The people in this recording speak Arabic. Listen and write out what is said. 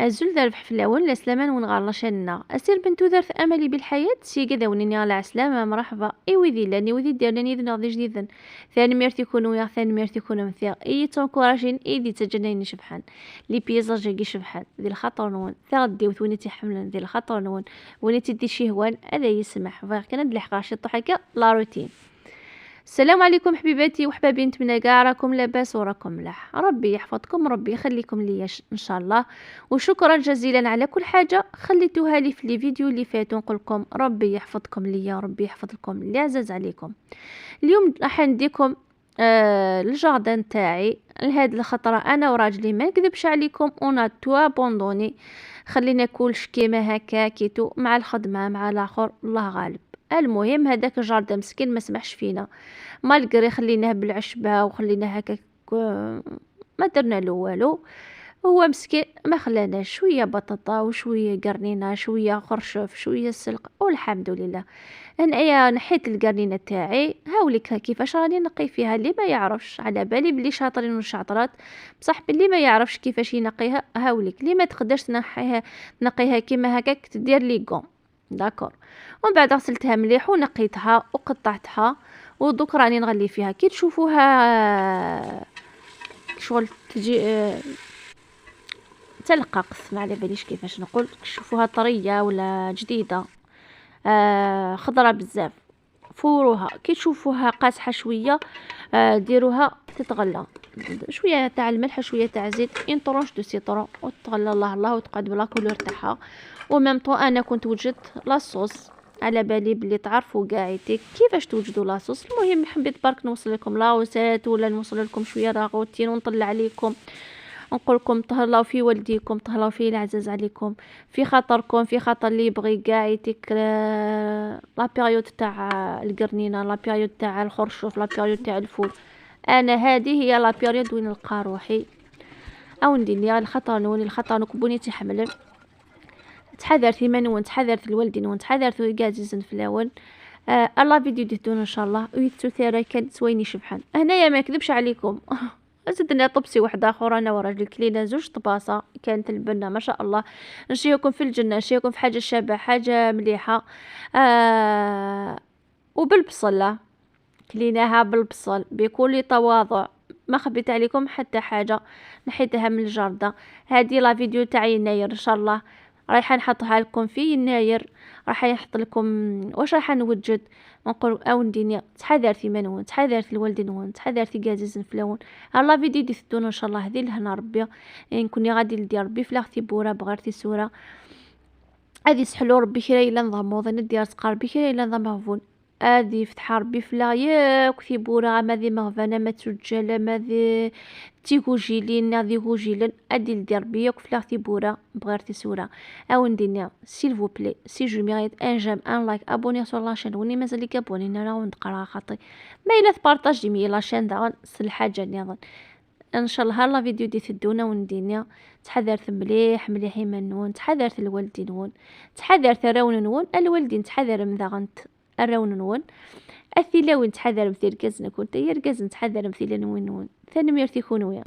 زول ذرف حفلاون لسلامان ونغار لشنا أسير بنتو ذرف أملي بالحياة سيقا ذاونيني على عسلامة مرحبا إيوذي لاني وذي ديرني ذن غادي جديدا ثاني ميرتي كونو يا ثاني ميرتي كونو مثيا إي تنكوراجين إي دي تجنيني شبحان لي بيزاجي شبحان ذي الخطر نون ثغدي وثونيتي حملا ذي الخطر نون ونيتي دي شهوان هذا يسمح فغير كان الحقاش الضحكة لا روتين. السلام عليكم حبيباتي وحبابي، نتمنى كاع راكم لاباس وراكم ملاح. ربي يحفظكم، ربي يخليكم ليا ان شاء الله، وشكرا جزيلا على كل حاجه خليتوها لي في لي فيديو اللي فاتوا. نقول لكم ربي يحفظكم ليا، ربي يحفظكم اللي عزاز عليكم. اليوم راح نديكم الجاردن تاعي لهاد الخطره. انا وراجلي ما نكذبش عليكم اون تو بوندوني، خلينا كلش كيما هكا كيتو مع الخدمه مع الاخر الله غالب. المهم هذاك الجاردن مسكين ما سمحش فينا، مالغري خليناه بالعشبه وخليناه هكا ما درنا له والو. هو مسكين ما خلاناش، شويه بطاطا وشويه قرنينه شويه خرشف شويه سلق والحمد لله. انايا نحيت القرنينه تاعي هاوليك كيفاش راني نقي فيها. اللي ما يعرفش على بالي بلي شاطرين والشاطرات، بصح باللي ما يعرفش كيفاش ينقيها هاوليك. اللي ما تقدرش تنقيها كيما هكاك تدير لي غون داكور. ومن بعد غسلتها مليح ونقيتها وقطعتها، ودوك راني نغلي فيها. كي تشوفوها شغل تجي تلقاقص، ما على باليش كيفاش نقول، تشوفوها طريه ولا جديده خضره بزاف فوروها. كي تشوفوها قاصحه شويه ديروها تتغلى شويه تاع الملح شويه تاع زيت ان طرونش دو سيترون وتغلى الله الله وتقعد بلا كولور تاعها. وميم طون انا كنت وجدت لاصوص، على بالي بلي تعرفوا قاعدتي كيفاش توجدوا لاصوص. المهم حبيت برك نوصل لكم لاوسات ولا نوصل لكم شويه راغوتين ونطلع عليكم، نقول لكم تهلاو في والديكم، تهلاو في العزاز عليكم، في خاطركم، في خاطر اللي يبغي قاعدتك لا بيريود تاع القرنينه، لا بيريود تاع الخرشوف، لا بيريود تاع الفول. انا هذه هي لا بيريود وين نلقى روحي او ندير لي الخطر نكبوني تحمل. تحذرت من تحذرت الوالدين تحذرت قاعدين في الاول. الله فيديو ديتون ان شاء الله ويتسو ثيرا كانت سويني شبحان. هنايا ما كذبش عليكم زدنا طبسي واحد اخر انا وراجل كلينا زوج طباسه كانت البنه ما شاء الله. نشيكم في الجنه، نشيكم في حاجه شابه حاجه مليحه. وبالبصله كليناها بالبصل بكل تواضع، ما خبيت عليكم حتى حاجه، نحيتها من الجرده. هذه لا فيديو تاع يناير ان شاء الله رايحه نحطها لكم في يناير. راح يحط لكم واش راح نوجد. نقول او نديني تحذرتي منون، تحذرتي الوالدين وين، تحذرتي قازز فلون. الله فيديو ديتون ان شاء الله هذه لهنا ربي نكوني غادي ندير ربي فلاختي بورا بغيرتي سوره هذه سحلو ربي كرا الا نضموض ندير تقار بكرا الا نضمهفون هذه فتح ربي فلا ياك في بورا ما ذي مغفانه ما تسجل ما ذي تيغوجيلين هذه غوجيلن ادي ندير ربي ياك فلا اختي بورا بغيرتي سوره او ندير سيل فو بلي سي جو ميريت ان جيم ان لايك ابوني سور لاشين وني مازال لك ابوني انا ونقرا خاطي ما الا تبارطاجي مي لاشين داغ الحاجه نظن ان شاء الله. هلا فيديو دي تدونا وندينا تحذرت مليح مليح منون، تحذرت الوالدين نون، تحذرت الراون نون الوالدين، تحذر مذاغنت الراون نون اثيلا وين تحذر مثير كازنا كنت يركز نتحذر مثيلا نون ثاني ميرتي كونوا